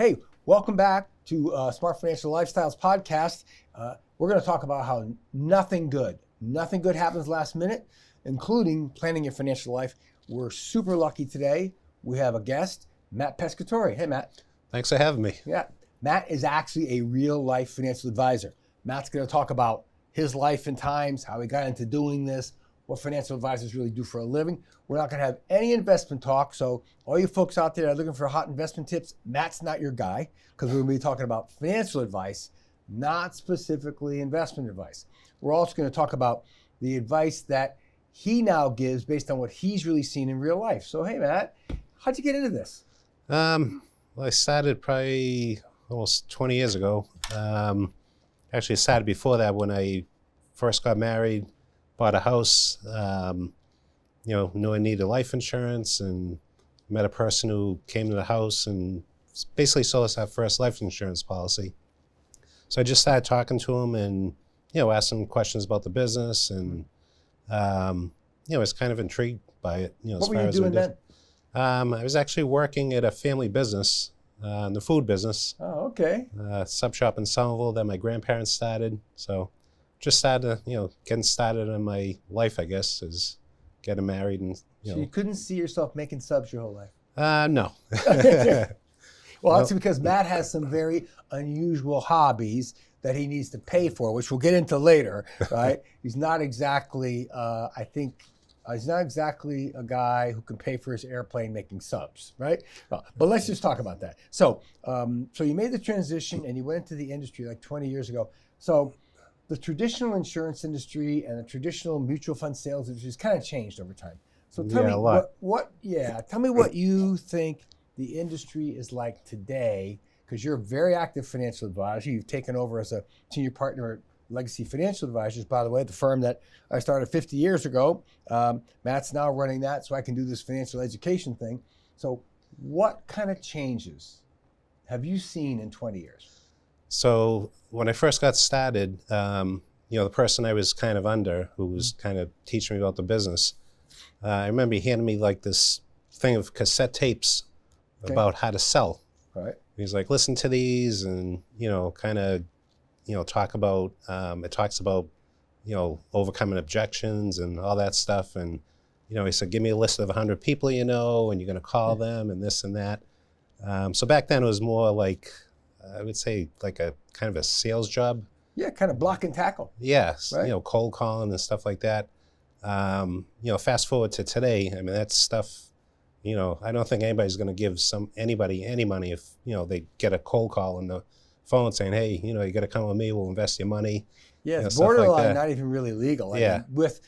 Hey, welcome back to Smart Financial Lifestyles podcast. We're going to talk about how nothing good happens last minute, including planning your financial life. We're super lucky today. We have a guest, Matt Pescatore. Hey, Matt. Thanks for having me. Yeah, Matt is actually a real life financial advisor. Matt's going to talk about his life and times, how he got into doing this, what financial advisors really do for a living. We're not going to have any investment talk, so all you folks out there that are looking for hot investment tips, Matt's not your guy, because we're going to be talking about financial advice, not specifically investment advice. We're also going to talk about the advice that he now gives based on what he's really seen in real life. So, hey, Matt, how'd you get into this? Well, I started probably almost 20 years ago. Actually, I started before that when I first got married, bought a house, knew I needed life insurance, and met a person who came to the house and basically sold us our first life insurance policy. So I just started talking to him and, asked him questions about the business, and, I was kind of intrigued by it. What were you doing then? I was actually working at a family business, in the food business. Oh, okay. Sub shop in Somerville that my grandparents started. So just started, getting started in my life, I guess, is getting married and, So you couldn't see yourself making subs your whole life? No. Well, that's because Matt has some very unusual hobbies that he needs to pay for, which we'll get into later, right? He's not exactly, he's not exactly a guy who can pay for his airplane making subs, right? But let's just talk about that. So, so you made the transition and you went into the industry like 20 years ago. So the traditional insurance industry and the traditional mutual fund sales industry has kind of changed over time. So tell me tell me what you think the industry is like today, because you're a very active financial advisor. You've taken over as a senior partner at Legacy Financial Advisors, by the way, the firm that I started 50 years ago. Matt's now running that, so I can do this financial education thing. So what kind of changes have you seen in 20 years? So when I first got started, the person I was kind of under, who was kind of teaching me about the business, I remember he handed me like this thing of cassette tapes about how to sell. Right. He's like, listen to these and, kind of, talk about, it talks about, overcoming objections and all that stuff. And, he said, give me a list of 100 people and you're going to call them and this and that. So back then it was more like, I would say like a kind of a sales job. Yeah, kind of block and tackle. Yes, right? Cold calling and stuff like that. Fast forward to today, I mean, that stuff, I don't think anybody's going to give anybody any money if, they get a cold call on the phone saying, hey, you got to come with me, we'll invest your money. Yeah, it's borderline, not even really legal. I mean, with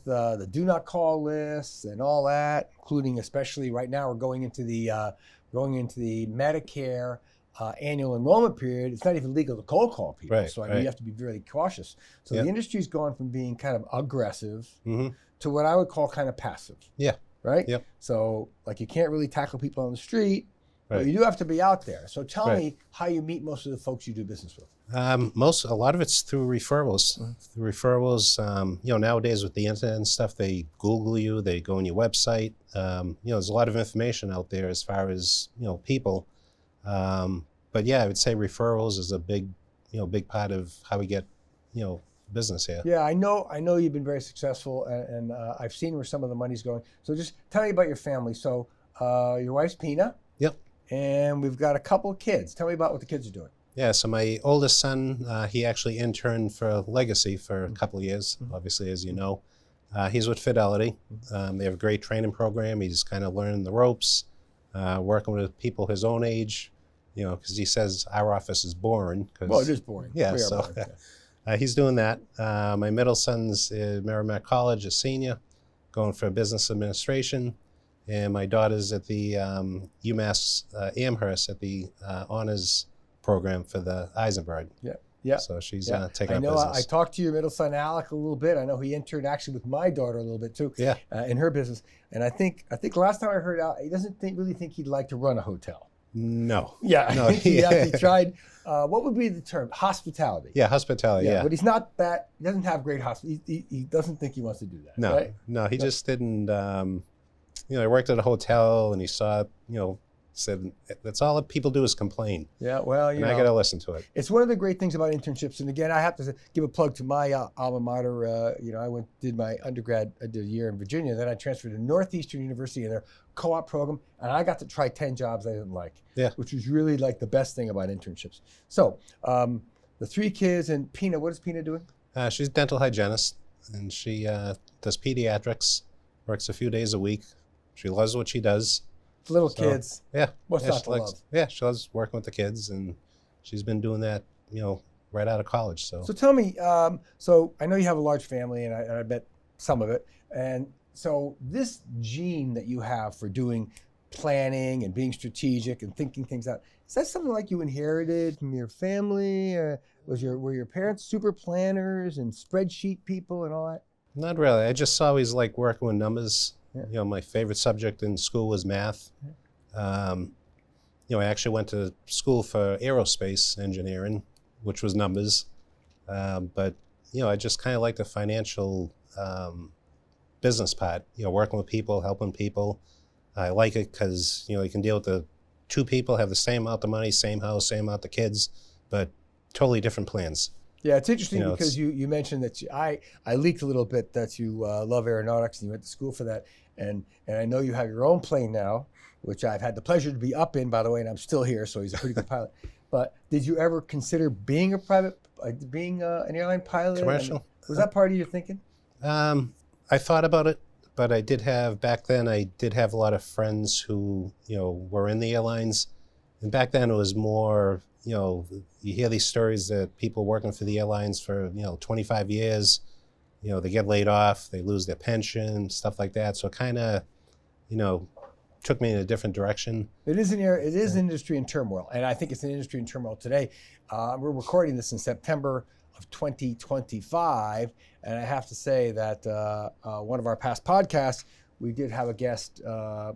the do not call lists and all that, including especially right now, we're going into the Medicare annual enrollment period. It's not even legal to cold call people. Right, so I mean, you have to be really cautious. So the industry's gone from being kind of aggressive to what I would call kind of passive. Yeah. Right? Yep. So like you can't really tackle people on the street, but you do have to be out there. So tell me how you meet most of the folks you do business with. A lot of it's through referrals. Through referrals, nowadays with the internet and stuff, they Google you, they go on your website. There's a lot of information out there as far as, people. But yeah, I would say referrals is a big part of how we get, business here. Yeah, I know you've been very successful, and I've seen where some of the money's going. So just tell me about your family. So your wife's Pina. Yep. And we've got a couple of kids. Tell me about what the kids are doing. Yeah, so my oldest son, he actually interned for Legacy for a couple of years, obviously, as you know. He's with Fidelity. They have a great training program. He's kind of learning the ropes, working with people his own age, because he says our office is boring. Well, it is boring. Yeah, so he's doing that. My middle son's at Merrimack College, a senior, going for business administration. And my daughter's at the UMass Amherst at the honors program for the Eisenberg. Yeah, yeah. So she's taking up business. I talked to your middle son Alec a little bit. I know he interned actually with my daughter a little bit too. Yeah. In her business, and I think last time I heard Alec, he doesn't really think he'd like to run a hotel. No. Yeah. No. He actually tried. What would be the term? Hospitality. Yeah, hospitality. Yeah. But he's not that. He doesn't have great hospitality. He doesn't think he wants to do that. No. Right? No. He just didn't. He worked at a hotel and he saw said, that's all that people do is complain. Yeah, well, and I got to listen to it. It's one of the great things about internships. And again, I have to give a plug to my alma mater. I did my undergrad, I did a year in Virginia. Then I transferred to Northeastern University in their co-op program. And I got to try 10 jobs I didn't like, which was really like the best thing about internships. So the 3 kids and Pina, what is Pina doing? She's a dental hygienist, and she does pediatrics, works a few days a week. She loves what she does. Little kids. Yeah. What's not to love? Yeah, she loves working with the kids, and she's been doing that, right out of college. So tell me, so I know you have a large family, and I bet some of it. And so this gene that you have for doing planning and being strategic and thinking things out, is that something like you inherited from your family? Were your parents super planners and spreadsheet people and all that? Not really. I just always like working with numbers. Yeah. My favorite subject in school was math. I actually went to school for aerospace engineering, which was numbers. But I just kind of like the financial business part, working with people, helping people. I like it because, you can deal with the 2 people, have the same amount of money, same house, same amount of kids, but totally different plans. Yeah, it's interesting because you mentioned that I leaked a little bit that you love aeronautics and you went to school for that. And I know you have your own plane now, which I've had the pleasure to be up in, by the way, and I'm still here, so he's a pretty good pilot. But did you ever consider being an airline pilot? Commercial? Was that part of your thinking? I thought about it, but back then I did have a lot of friends who, were in the airlines. And back then it was more, you hear these stories that people working for the airlines for, 25 years, they get laid off, they lose their pension, stuff like that. So it kind of, took me in a different direction. It is an industry in turmoil, and I think it's an industry in turmoil today. We're recording this in September of 2025, and I have to say that one of our past podcasts, we did have a guest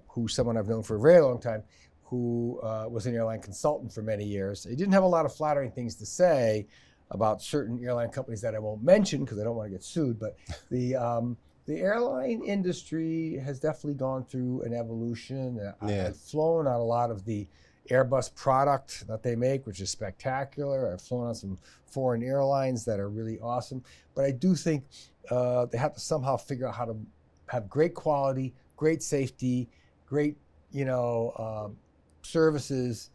who's someone I've known for a very long time, who was an airline consultant for many years. He didn't have a lot of flattering things to say about certain airline companies that I won't mention because I don't want to get sued, but the airline industry has definitely gone through an evolution. I've flown on a lot of the Airbus product that they make, which is spectacular. I've flown on some foreign airlines that are really awesome. But I do think they have to somehow figure out how to have great quality, great safety, great services,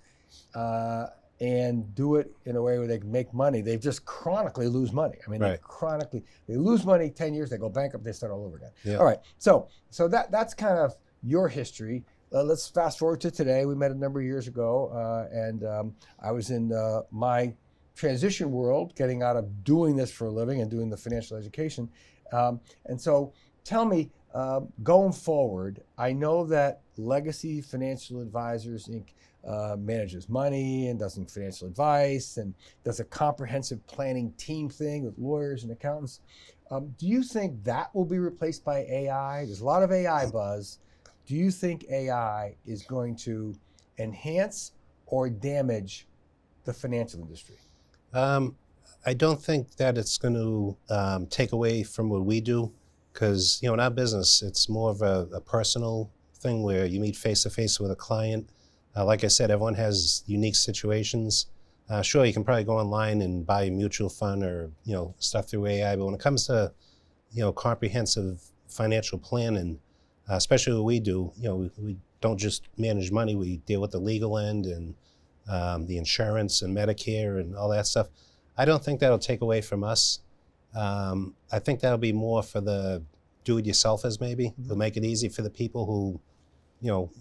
and do it in a way where they can make money. They just chronically lose money. I mean, they lose money 10 years, they go bankrupt, they start all over again. Yeah. All right, so that's kind of your history. Let's fast forward to today. We met a number of years ago, and I was in my transition world, getting out of doing this for a living and doing the financial education. And so tell me, going forward, I know that Legacy Financial Advisors, Inc. Manages money and does some financial advice and does a comprehensive planning team thing with lawyers and accountants. Do you think that will be replaced by AI? There's a lot of AI buzz. Do you think AI is going to enhance or damage the financial industry? I don't think that it's going to take away from what we do, because in our business, it's more of a personal thing where you meet face-to-face with a client. Like I said, everyone has unique situations. Sure, you can probably go online and buy a mutual fund or stuff through AI, but when it comes to comprehensive financial planning, especially what we do, we don't just manage money. We deal with the legal end and the insurance and Medicare and all that stuff. I don't think that'll take away from us. I think that'll be more for the do-it-yourselfers maybe. It'll make it easy for the people who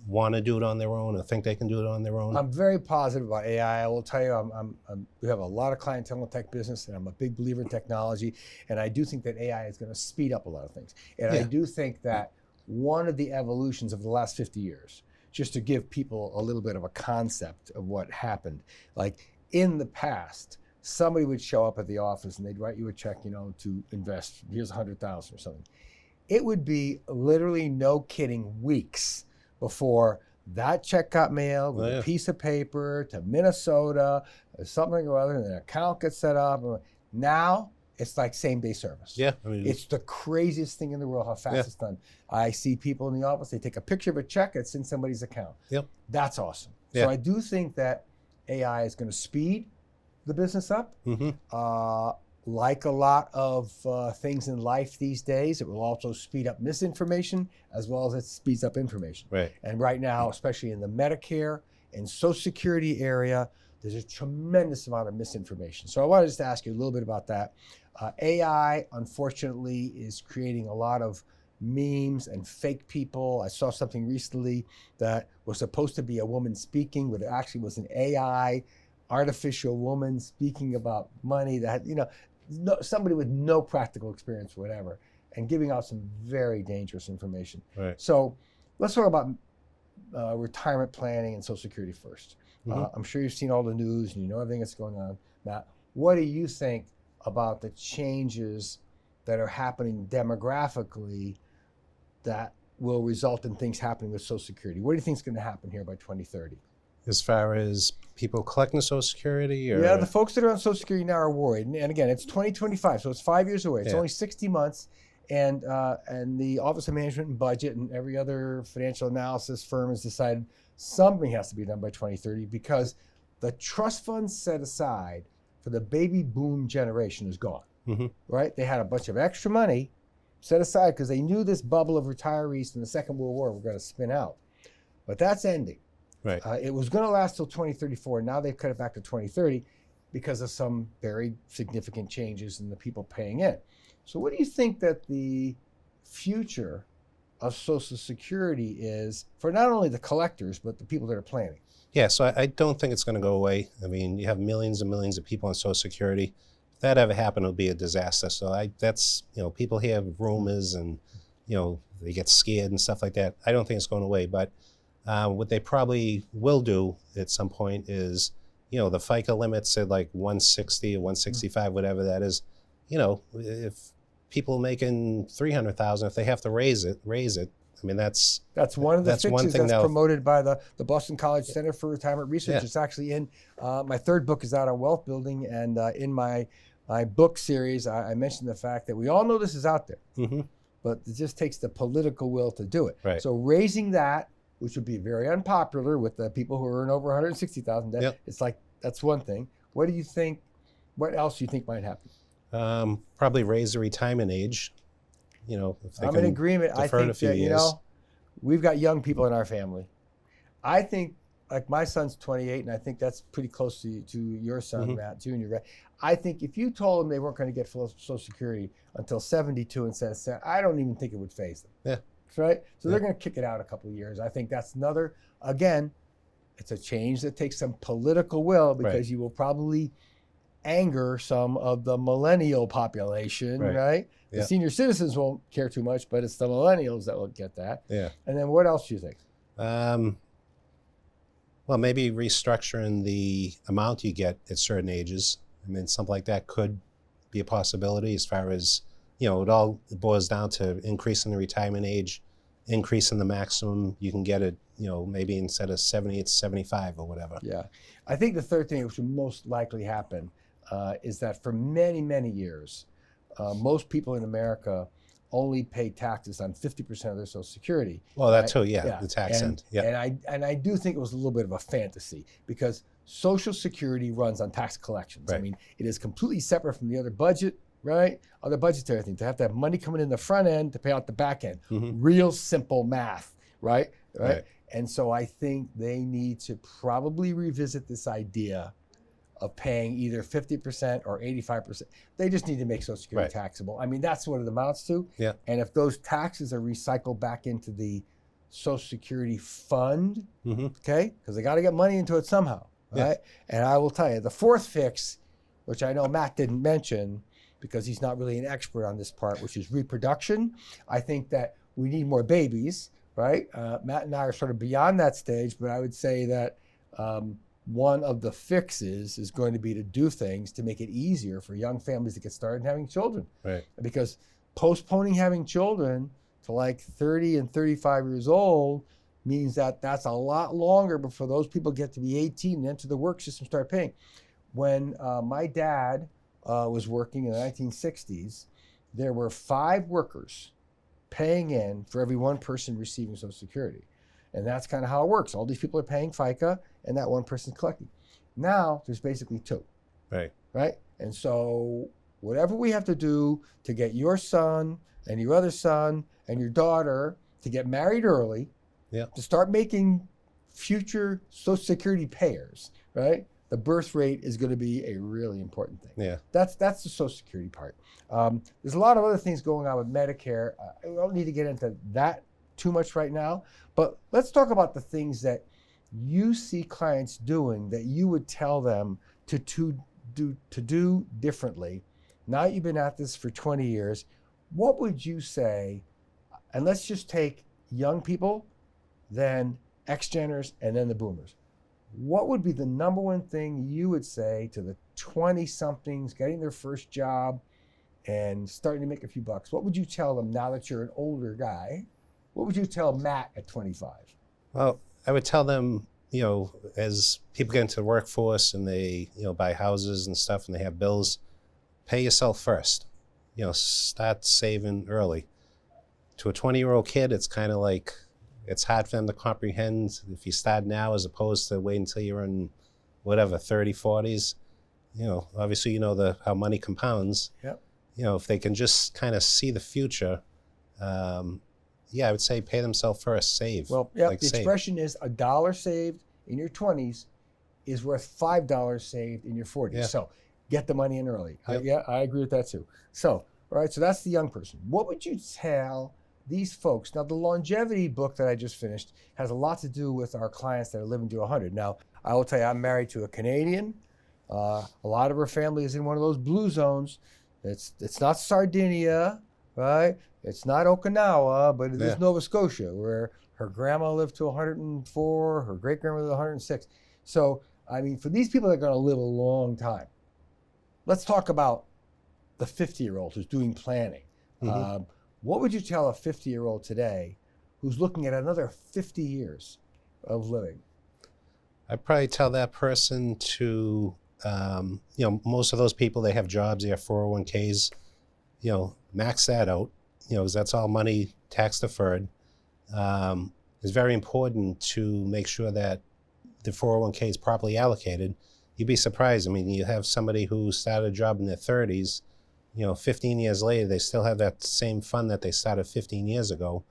want to do it on their own or think they can do it on their own. I'm very positive about AI. I will tell you, we have a lot of clientele in the tech business, and I'm a big believer in technology. And I do think that AI is going to speed up a lot of things. And I do think that one of the evolutions of the last 50 years, just to give people a little bit of a concept of what happened, like in the past, somebody would show up at the office and they'd write you a check, to invest. Here's $100,000 or something. It would be literally, no kidding, weeks before that check got mailed with a piece of paper to Minnesota or something or other, and an account gets set up. Now it's like same-day service. Yeah, it's the craziest thing in the world how fast it's done. I see people in the office, they take a picture of a check, it's in somebody's account. Yep. That's awesome. So Yeah. I do think that AI is going to speed the business up. Like a lot of things in life these days, it will also speed up misinformation as well as it speeds up information. Right. And right now, especially in the Medicare and Social Security area, there's a tremendous amount of misinformation. So I wanted just to ask you a little bit about that. AI, unfortunately, is creating a lot of memes and fake people. I saw something recently that was supposed to be a woman speaking, but it actually was an AI, artificial woman speaking about money that, somebody with no practical experience, whatever, and giving out some very dangerous information. Right. So let's talk about retirement planning and Social Security first. I'm sure you've seen all the news and you know everything that's going on. Matt, what do you think about the changes that are happening demographically that will result in things happening with Social Security? What do you think is going to happen here by 2030? As far as people collecting Social Security? Or? Yeah, the folks that are on Social Security now are worried. And again, it's 2025, so it's 5 years away. It's only 60 months. And the Office of Management and Budget and every other financial analysis firm has decided something has to be done by 2030 because the trust funds set aside for the baby boom generation is gone, right? They had a bunch of extra money set aside because they knew this bubble of retirees from the Second World War were going to spin out. But that's ending. Right. It was going to last till 2034. Now they've cut it back to 2030 because of some very significant changes in the people paying in. So what do you think that the future of Social Security is for not only the collectors, but the people that are planning? Yeah, so I don't think it's going to go away. I mean, you have millions and millions of people on Social Security. If that ever happened, it would be a disaster. So that's, people hear rumors and, they get scared and stuff like that. I don't think it's going away. But what they probably will do at some point is, the FICA limits at like 160 or 165, whatever that is. If people making 300,000, if they have to raise it. I mean, that's one of the fixes thing that's promoted by the Boston College Center for Retirement Research. It's actually in my third book is out on wealth building, and in my book series, I mentioned the fact that we all know this is out there, but it just takes the political will to do it. Right. So raising that, which would be very unpopular with the people who earn over 160,000, it's like that's one thing. What do you think? What else do you think might happen? Probably raise the retirement age. If they I'm in agreement. I think that, we've got young people in our family. I think, like my son's 28, and I think that's pretty close to your son, Matt Jr., right? I think if you told them they weren't going to get full Social Security until 72 instead of 70, I don't even think it would faze them. Yeah. Right? So they're going to kick it out a couple of years. I think that's another, again, it's a change that takes some political will because you will probably anger some of the millennial population, right? The senior citizens won't care too much, but it's the millennials that will get that. Yeah. And then what else do you think? Well, maybe restructuring the amount you get at certain ages. I mean, something like that could be a possibility as far as, it all boils down to increasing the retirement age, increasing the maximum you can get it, maybe instead of 70, it's 75 or whatever. Yeah. I think the third thing which will most likely happen is that for many, many years, most people in America only pay taxes on 50% of their Social Security. Well, that too, the tax end. Yeah. And I do think it was a little bit of a fantasy because Social Security runs on tax collections. Right. I mean, it is completely separate from the other budget, right? Other budgetary things. They have to have money coming in the front end to pay out the back end. Real simple math, right? And so I think they need to probably revisit this idea of paying either 50% or 85%. They just need to make Social Security taxable. I mean, that's what it amounts to. Yeah. And if those taxes are recycled back into the Social Security fund, okay, because they got to get money into it somehow, right? And I will tell you, the fourth fix, which I know Matt didn't mention because he's not really an expert on this part, which is reproduction. I think that we need more babies, right? Matt and I are sort of beyond that stage, but I would say that one of the fixes is going to be to do things to make it easier for young families to get started having children. Right. Because postponing having children to like 30 and 35 years old means that that's a lot longer before those people get to be 18 and enter the work system, start paying. When my dad was working in the 1960s, there were 5 workers paying in for every one person receiving Social Security. And that's kind of how it works. All these people are paying FICA, and that one person's collecting. Now there's basically two. Right. Right? And so whatever we have to do to get your son and your other son and your daughter to get married early, to start making future Social Security payers, right? The birth rate is going to be a really important thing. Yeah. That's the Social Security part. There's a lot of other things going on with Medicare. I don't need to get into that too much right now, but let's talk about the things that you see clients doing that you would tell them to do differently. Now that you've been at this for 20 years, what would you say, and let's just take young people, then X-Geners, and then the boomers. What would be the number one thing you would say to the 20-somethings getting their first job and starting to make a few bucks? What would you tell them now that you're an older guy? What would you tell Matt at 25? Well, I would tell them, as people get into the workforce and they, buy houses and stuff and they have bills, pay yourself first. Start saving early. To a 20-year-old kid, it's kind of like, it's hard for them to comprehend if you start now as opposed to wait until you're in whatever, 30, 40s. Obviously, how money compounds. Yep. If they can just kind of see the future, I would say pay themselves first, save. Well, the expression is $1 saved in your 20s is worth $5 saved in your 40s. Yeah. So get the money in early. Yep. I agree with that too. So, all right, so that's the young person. What would you tell these folks? Now, the longevity book that I just finished has a lot to do with our clients that are living to 100. Now, I will tell you, I'm married to a Canadian. A lot of her family is in one of those blue zones. It's not Sardinia, right? It's not Okinawa, but it is Nova Scotia, where her grandma lived to 104, her great-grandmother 106. So, I mean, for these people that are going to live a long time, let's talk about the 50-year-old who's doing planning. Mm-hmm. What would you tell a 50-year-old today who's looking at another 50 years of living? I'd probably tell that person to, most of those people, they have jobs, they have 401ks, max that out, because that's all money tax deferred. It's very important to make sure that the 401k is properly allocated. You'd be surprised. I mean, you have somebody who started a job in their 30s, 15 years later, they still have that same fund that they started 15 years ago.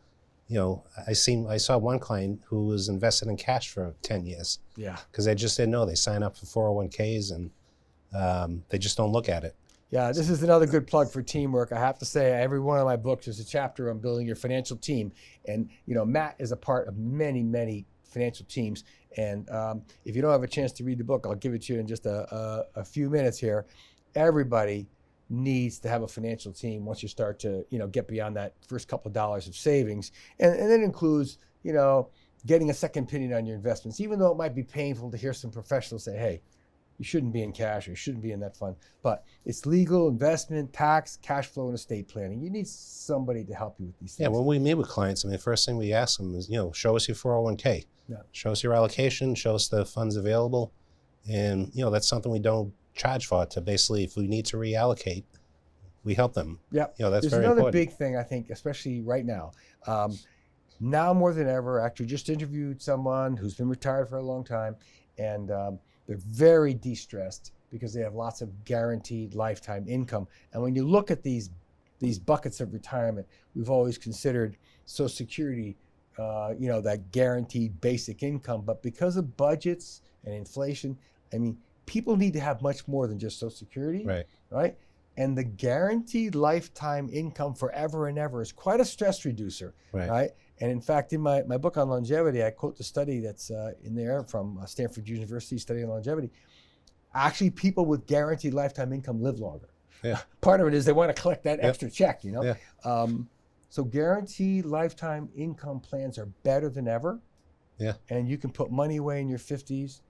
I saw one client who was invested in cash for 10 years. Yeah. Because they just didn't know. They sign up for 401ks and they just don't look at it. Yeah, this is another good plug for teamwork. I have to say, every one of my books is a chapter on building your financial team. And, Matt is a part of many, many financial teams. And if you don't have a chance to read the book, I'll give it to you in just a few minutes here. Everybody needs to have a financial team once you start to, get beyond that first couple of dollars of savings. And that includes, getting a second opinion on your investments, even though it might be painful to hear some professionals say, hey, you shouldn't be in cash or you shouldn't be in that fund. But it's legal, investment, tax, cash flow, and estate planning. You need somebody to help you with these things. Yeah, when we meet with clients, the first thing we ask them is, show us your 401k. Yeah. Show us your allocation, show us the funds available. And, that's something we don't charge for, to basically, if we need to reallocate, we help them. Yeah, that's there's very another important. Big thing, I think, especially right now. Now more than ever, actually just interviewed someone who's been retired for a long time, and they're very de-stressed because they have lots of guaranteed lifetime income. And when you look at these buckets of retirement, we've always considered Social Security, that guaranteed basic income. But because of budgets and inflation, people need to have much more than just Social Security, right? And the guaranteed lifetime income forever and ever is quite a stress reducer, right? And in fact, in my book on longevity, I quote the study that's in there from Stanford University study on longevity. Actually, people with guaranteed lifetime income live longer. Yeah. Part of it is they want to collect that extra check, Yeah. So guaranteed lifetime income plans are better than ever. Yeah. And you can put money away in your 50s,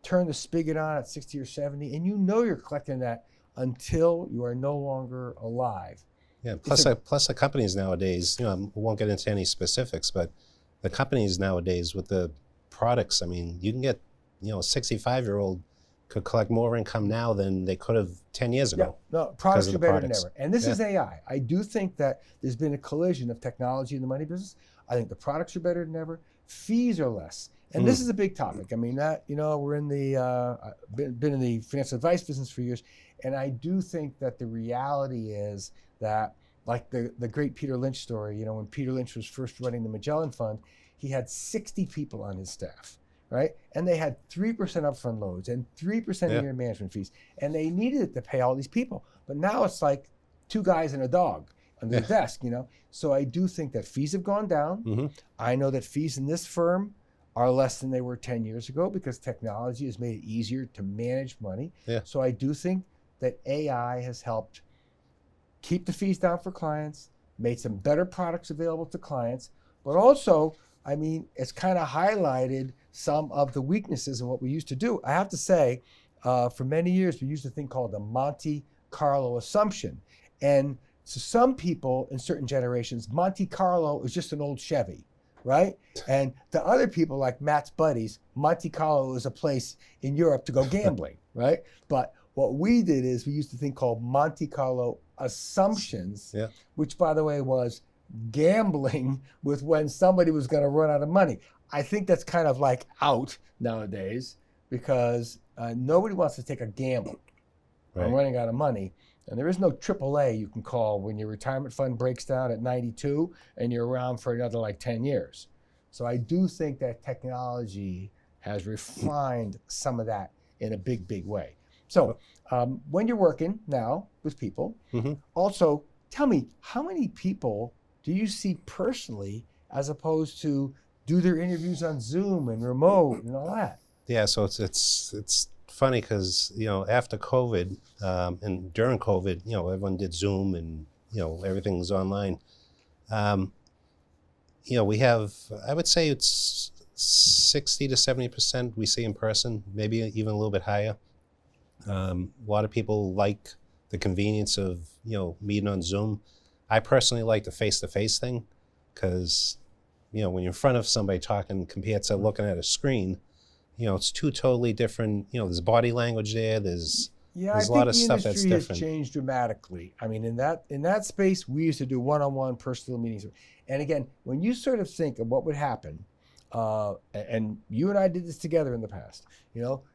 turn the spigot on at 60 or 70, and you're collecting that until you are no longer alive. Yeah, plus the companies nowadays, we won't get into any specifics, but the companies nowadays with the products, you can get, a 65-year-old could collect more income now than they could have 10 years ago. Yeah, no, products are better than ever. And this is AI. I do think that there's been a collision of technology in the money business. I think the products are better than ever. Fees are less. And this is a big topic. I mean, that, we're in the, been in the financial advice business for years. And I do think that the reality is that, like the great Peter Lynch story, when Peter Lynch was first running the Magellan Fund, he had 60 people on his staff, right? And they had 3% upfront loads and 3% year management fees. And they needed it to pay all these people. But now it's like 2 guys and a dog on the desk, So I do think that fees have gone down. I know that fees in this firm are less than they were 10 years ago because technology has made it easier to manage money. So I do think that AI has helped keep the fees down for clients, made some better products available to clients, but also, I mean, it's kind of highlighted some of the weaknesses in what we used to do. I have to say, for many years, we used a thing called the Monte Carlo assumption. And so some people in certain generations, Monte Carlo is just an old Chevy, right? And to other people, like Matt's buddies, Monte Carlo is a place in Europe to go gambling, right? But what we did is we used a thing called Monte Carlo assumptions, which, by the way, was gambling with when somebody was going to run out of money. I think that's kind of like out nowadays because nobody wants to take a gamble on running out of money. And there is no AAA you can call when your retirement fund breaks down at 92 and you're around for another like 10 years. So I do think that technology has refined some of that in a big, big way. So when you're working now with people, also tell me, how many people do you see personally as opposed to do their interviews on Zoom and remote and all that? Yeah, so it's funny because, after COVID and during COVID, everyone did Zoom and, everything's online. We have, I would say it's 60 to 70% we see in person, maybe even a little bit higher. A lot of people like the convenience of, meeting on Zoom. I personally like the face-to-face thing because, when you're in front of somebody talking compared to looking at a screen, it's 2 totally different, there's body language there, there's a lot of stuff that's different. I think the industry has changed dramatically. I mean, in that space, we used to do one-on-one personal meetings. And again, when you sort of think of what would happen, and you and I did this together in the past,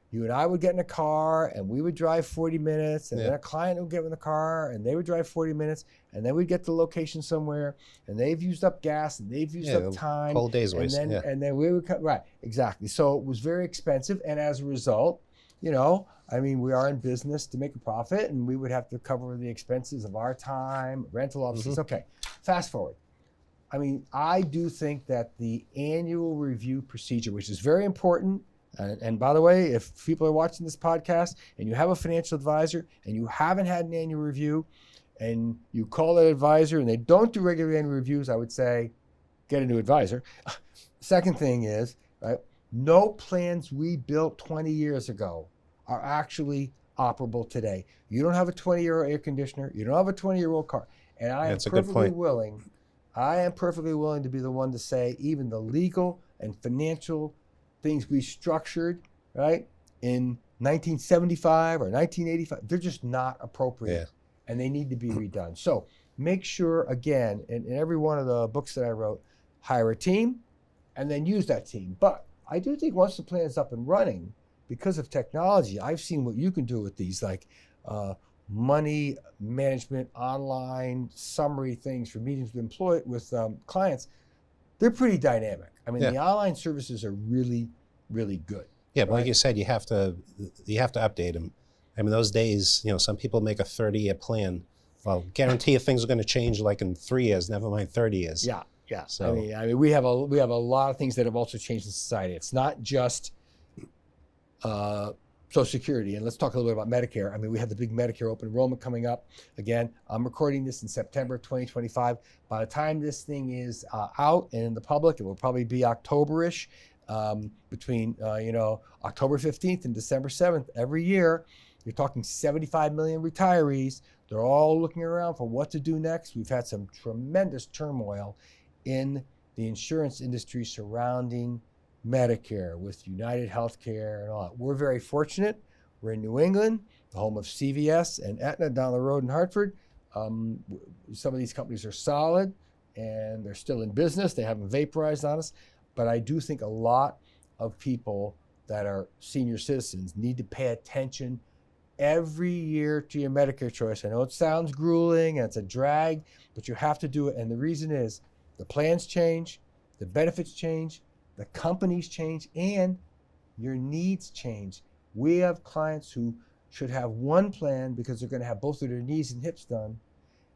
you and I would get in a car and we would drive 40 minutes and then a client would get in the car and they would drive 40 minutes and then we'd get to the location somewhere and they've used up gas and they've used up time. Whole day's wasted. And then we would come, right, exactly. So it was very expensive. And as a result, we are in business to make a profit and we would have to cover the expenses of our time, rental offices. Okay, fast forward. I do think that the annual review procedure, which is very important, and by the way, if people are watching this podcast and you have a financial advisor and you haven't had an annual review and you call that advisor and they don't do regular annual reviews, I would say, get a new advisor. Second thing is, right, no plans we built 20 years ago are actually operable today. You don't have a 20-year-old air conditioner. You don't have a 20-year-old car. And I am perfectly willing to be the one to say even the legal and financial things we structured, right, in 1975 or 1985, they're just not appropriate and they need to be redone. So make sure, again, in every one of the books that I wrote, hire a team and then use that team. But I do think once the plan is up and running, because of technology, I've seen what you can do with these, like money management, online summary things for meetings with clients. They're pretty dynamic. The online services are really, really good. Yeah, but like you said, you have to update them. Those days, some people make a 30-year plan. Well, guarantee you things are going to change like in 3 years, never mind 30 years. Yeah. So we have a lot of things that have also changed in society. It's not just Social Security. And let's talk a little bit about Medicare. We have the big Medicare open enrollment coming up. Again, I'm recording this in September 2025. By the time this thing is out and in the public, it will probably be October-ish. Between October 15th and December 7th every year, you're talking 75 million retirees. They're all looking around for what to do next. We've had some tremendous turmoil in the insurance industry surrounding Medicare with United Healthcare and all that. We're very fortunate. We're in New England, the home of CVS and Aetna down the road in Hartford. Some of these companies are solid and they're still in business. They haven't vaporized on us. But I do think a lot of people that are senior citizens need to pay attention every year to your Medicare choice. I know it sounds grueling and it's a drag, but you have to do it. And the reason is the plans change, the benefits change, the companies change, and your needs change. We have clients who should have one plan because they're going to have both of their knees and hips done.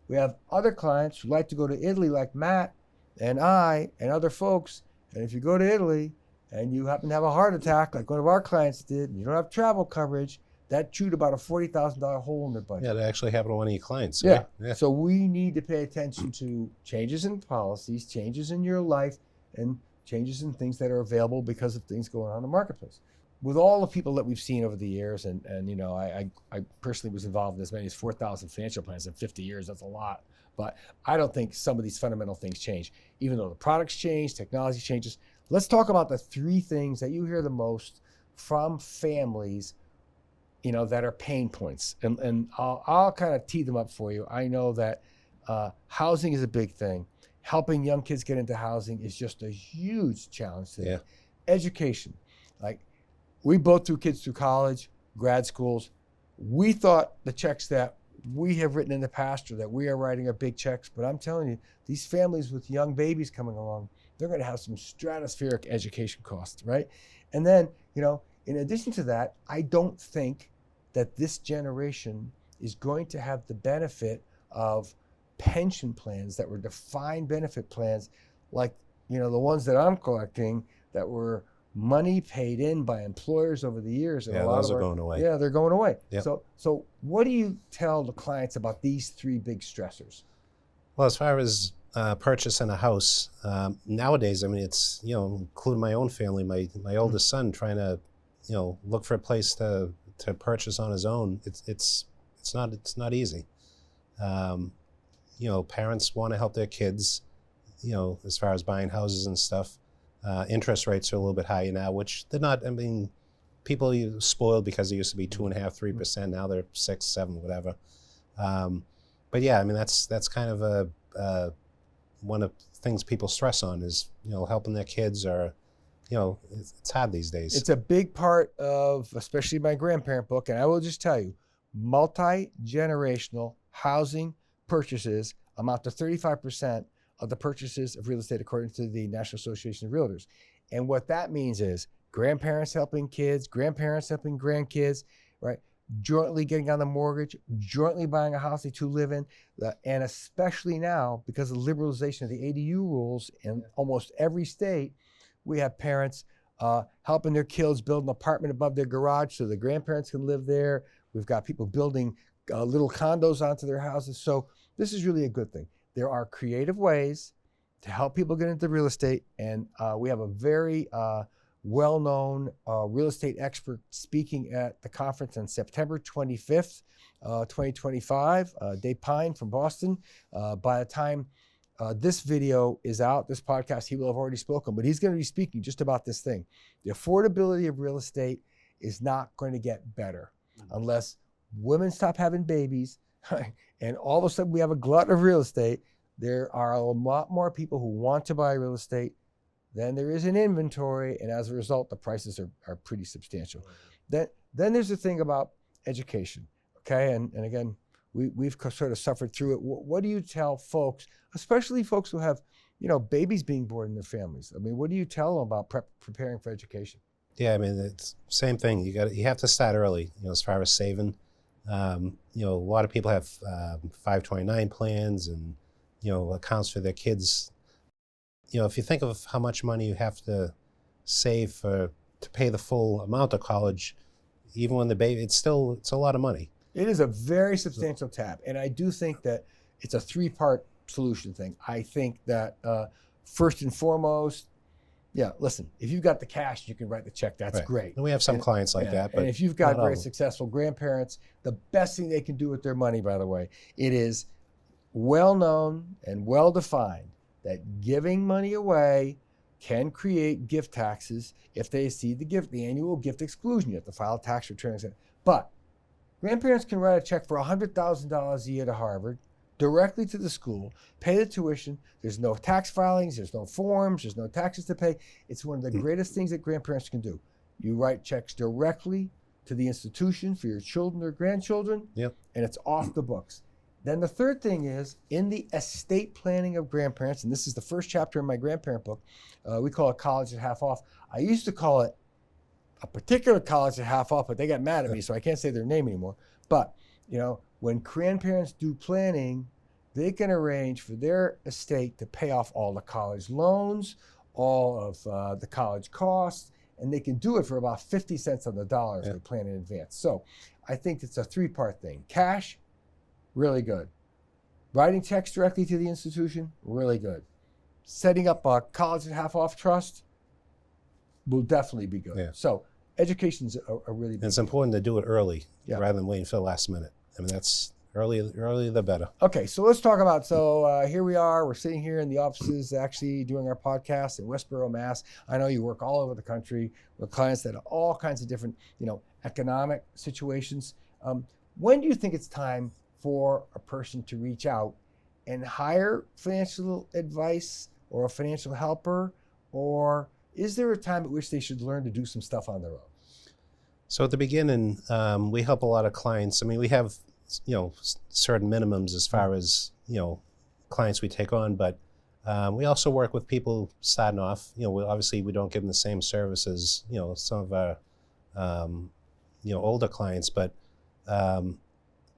We have other clients who like to go to Italy like Matt and I and other folks. And if you go to Italy and you happen to have a heart attack like one of our clients did, and you don't have travel coverage, that chewed about a $40,000 hole in their budget. Yeah, that actually happened to one of your clients. Yeah. Right? Yeah. So we need to pay attention to changes in policies, changes in your life, and changes in things that are available because of things going on in the marketplace. With all the people that we've seen over the years, and you know, I personally was involved in as many as 4,000 financial plans in 50 years. That's a lot. But I don't think some of these fundamental things change, even though the products change, technology changes. Let's talk about the three things that you hear the most from families, you know, that are pain points. And I'll kind of tee them up for you. I know that housing is a big thing. Helping young kids get into housing is just a huge challenge today. Yeah. Education, like we both threw kids through college, grad schools. We thought the checks that we have written in the past or that we are writing are big checks, but I'm telling you, these families with young babies coming along, they're going to have some stratospheric education costs, right? And then, you know, in addition to that, I don't think that this generation is going to have the benefit of pension plans that were defined benefit plans like, you know, the ones that I'm collecting that were money paid in by employers over the years. And Yeah, those are going away. Yeah, they're going away. Yep. So what do you tell the clients about these three big stressors? Well, as far as purchasing a house, nowadays, I mean, it's, you know, including my own family, my oldest son trying to, you know, look for a place to purchase on his own. It's not easy. You know, parents want to help their kids, you know, as far as buying houses and stuff. Interest rates are a little bit higher now, which they're not. I mean, people are spoiled because they used to be 2.5%, 3%. Now they're 6%, 7%, whatever. But yeah, I mean, that's kind of one of the things people stress on is, you know, helping their kids, or, you know, it's hard these days. It's a big part of, especially my grandparent book, and I will just tell you, multi-generational housing purchases amount to 35% of the purchases of real estate according to the National Association of Realtors. And what that means is grandparents helping kids, grandparents helping grandkids, right? Jointly getting on the mortgage, jointly buying a house they two live in, and especially now, because of the liberalization of the ADU rules in almost every state, we have parents helping their kids build an apartment above their garage so the grandparents can live there. We've got people building little condos onto their houses. So this is really a good thing. There are creative ways to help people get into real estate, and we have a very well-known real estate expert speaking at the conference on September 25th, 2025, Dave Pine from Boston. By the time this video is out, this podcast, he will have already spoken, but he's going to be speaking just about this thing. The affordability of real estate is not going to get better unless women stop having babies, and all of a sudden we have a glut of real estate. There are a lot more people who want to buy real estate than there is an inventory, and as a result, the prices are pretty substantial. Then there's the thing about education, okay? And again, we've sort of suffered through it. What do you tell folks, especially folks who have, you know, babies being born in their families? I mean, what do you tell them about preparing for education? Yeah, I mean, it's same thing. You have to start early, you know, as far as saving. You know, a lot of people have 529 plans and, you know, accounts for their kids. You know, if you think of how much money you have to save to pay the full amount of college, even when the baby, it's a lot of money. It is a very substantial tab, and I do think that it's a three-part solution thing. I think that first and foremost, yeah, listen, if you've got the cash, you can write the check. That's right. great. And we have some clients like that. But and if you've got very successful grandparents, the best thing they can do with their money, by the way, it is well known and well defined that giving money away can create gift taxes if they exceed the annual gift exclusion. You have to file a tax return. But grandparents can write a check for $100,000 a year to Harvard, directly to the school, pay the tuition. There's no tax filings, there's no forms, there's no taxes to pay. It's one of the greatest things that grandparents can do. You write checks directly to the institution for your children or grandchildren, Yep. and it's off the books. Then the third thing is, in the estate planning of grandparents, and this is the first chapter in my grandparent book, we call it college at half off. I used to call it a particular college at half off, but they got mad at me, so I can't say their name anymore. But, when grandparents do planning, they can arrange for their estate to pay off all the college loans, all of the college costs, and they can do it for about 50 cents on the dollar if they plan in advance. So I think it's a three-part thing. Cash, really good. Writing checks directly to the institution, really good. Setting up a college at half off trust will definitely be good. Yeah. So education's a really big And it's important to do it early Yeah. rather than waiting for the last minute. I mean, that's early the better. Okay, so let's talk about, here we are, we're sitting here in the offices actually doing our podcast in Westboro, Mass. I know you work all over the country with clients that have all kinds of different, economic situations. When do you think it's time for a person to reach out and hire financial advice or a financial helper, or is there a time at which they should learn to do some stuff on their own? So at the beginning, we help a lot of clients. I mean, we have, certain minimums as far as, clients we take on, but we also work with people starting off. Obviously we don't give them the same service as, some of our, older clients, but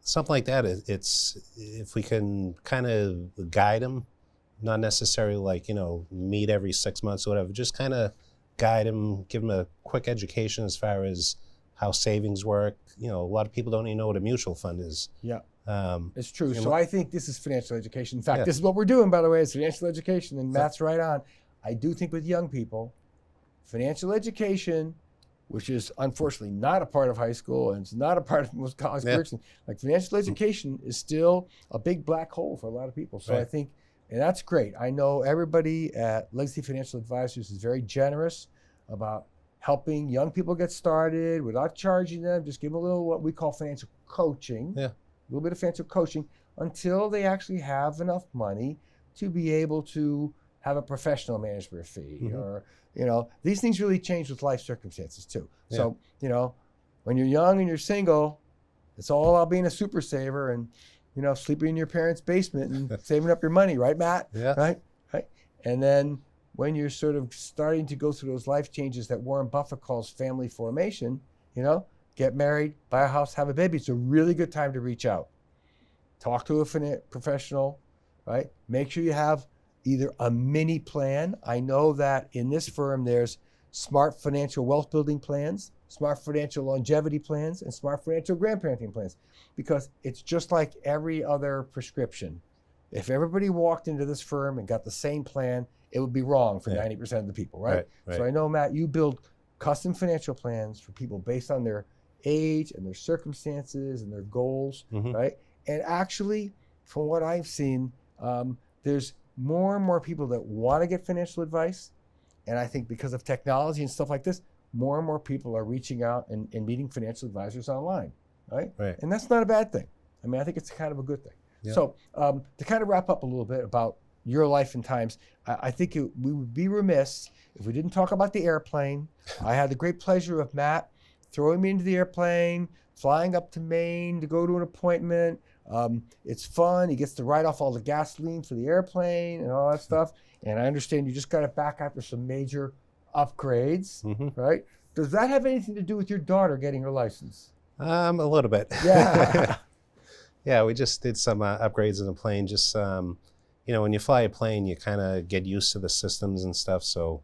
something like that, it's if we can kind of guide them, not necessarily like, meet every 6 months or whatever, just kind of guide them, give them a quick education as far as how savings work. A lot of people don't even know what a mutual fund is. Yeah, it's true. So what- I think this is financial education. In fact, Yeah. this is what we're doing, by the way, is financial education, and Matt's right on. I do think with young people, financial education, which is unfortunately not a part of high school and it's not a part of most college curriculum, like financial education is still a big black hole for a lot of people. So I Right. think, and that's great. I know everybody at Legacy Financial Advisors is very generous about helping young people get started without charging them. Just give them a little what we call financial coaching, Yeah. a little bit of financial coaching until they actually have enough money to be able to have a professional management fee. Mhm. Or, these things really change with life circumstances too. So, when you're young and you're single, it's all about being a super saver and, sleeping in your parents' basement and saving up your money, right, Matt? Yeah. Right? And then when you're sort of starting to go through those life changes that Warren Buffett calls family formation, get married, buy a house, have a baby, it's a really good time to reach out. Talk to a professional, right? Make sure you have either a mini plan. I know that in this firm, there's smart financial wealth building plans, smart financial longevity plans, and smart financial grandparenting plans, because it's just like every other prescription. If everybody walked into this firm and got the same plan, it would be wrong for 90% of the people, right? Right. So I know, Matt, you build custom financial plans for people based on their age and their circumstances and their goals, Mhm. right? And actually, from what I've seen, there's more and more people that want to get financial advice. And I think because of technology and stuff like this, more and more people are reaching out and meeting financial advisors online, right? Right. And that's not a bad thing. I mean, I think it's kind of a good thing. Yeah. So to kind of wrap up a little bit about your life and times, I think we would be remiss if we didn't talk about the airplane. I had the great pleasure of Matt throwing me into the airplane, flying up to Maine to go to an appointment. It's fun. He gets to write off all the gasoline for the airplane and all that stuff. And I understand you just got it back after some major upgrades, Mhm. right? Does that have anything to do with your daughter getting her license? A little bit. Yeah. Yeah, we just did some upgrades in the plane. Just when you fly a plane, you kind of get used to the systems and stuff. So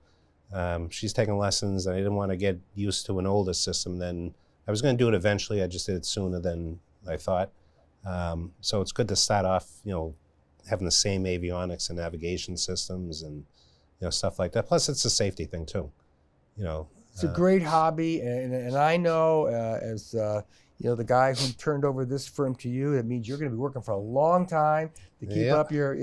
she's taking lessons, and I didn't want to get used to an older system. Then I was going to do it eventually. I just did it sooner than I thought. So it's good to start off, having the same avionics and navigation systems and stuff like that. Plus, it's a safety thing too. It's a great hobby, and I know as the guy who turned over this firm to you. It means you're going to be working for a long time to keep up your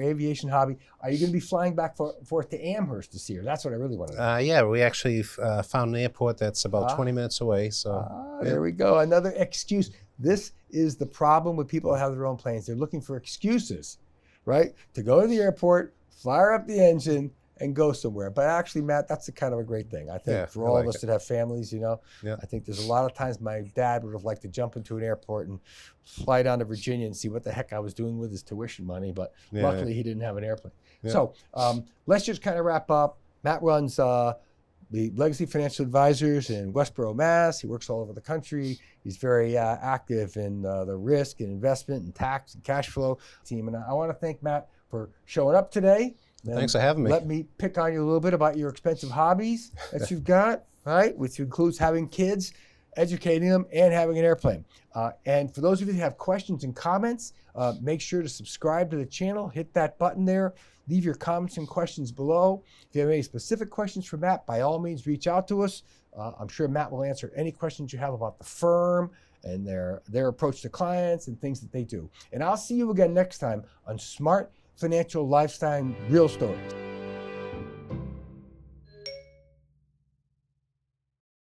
aviation hobby. Are you going to be flying back forth to Amherst to see her? That's what I really want to know. Yeah, we actually found an airport that's about 20 minutes away. So there we go. Another excuse. This is the problem with people that have their own planes. They're looking for excuses, right? To go to the airport, fire up the engine, and go somewhere. But actually, Matt, that's kind of a great thing. I think for all of us that have families, I think there's a lot of times my dad would have liked to jump into an airport and fly down to Virginia and see what the heck I was doing with his tuition money. But luckily, he didn't have an airplane. So let's just kind of wrap up. Matt runs the Legacy Financial Advisors in Westboro, Mass. He works all over the country. He's very active in the risk and investment and tax and cash flow team. And I want to thank Matt for showing up today. Thanks for having me. Let me pick on you a little bit about your expensive hobbies that you've got, right? Which includes having kids, educating them, and having an airplane. And for those of you that have questions and comments, make sure to subscribe to the channel. Hit that button there. Leave your comments and questions below. If you have any specific questions for Matt, by all means, reach out to us. I'm sure Matt will answer any questions you have about the firm and their approach to clients and things that they do. And I'll see you again next time on Smart Financial Lifestyle Real Stories.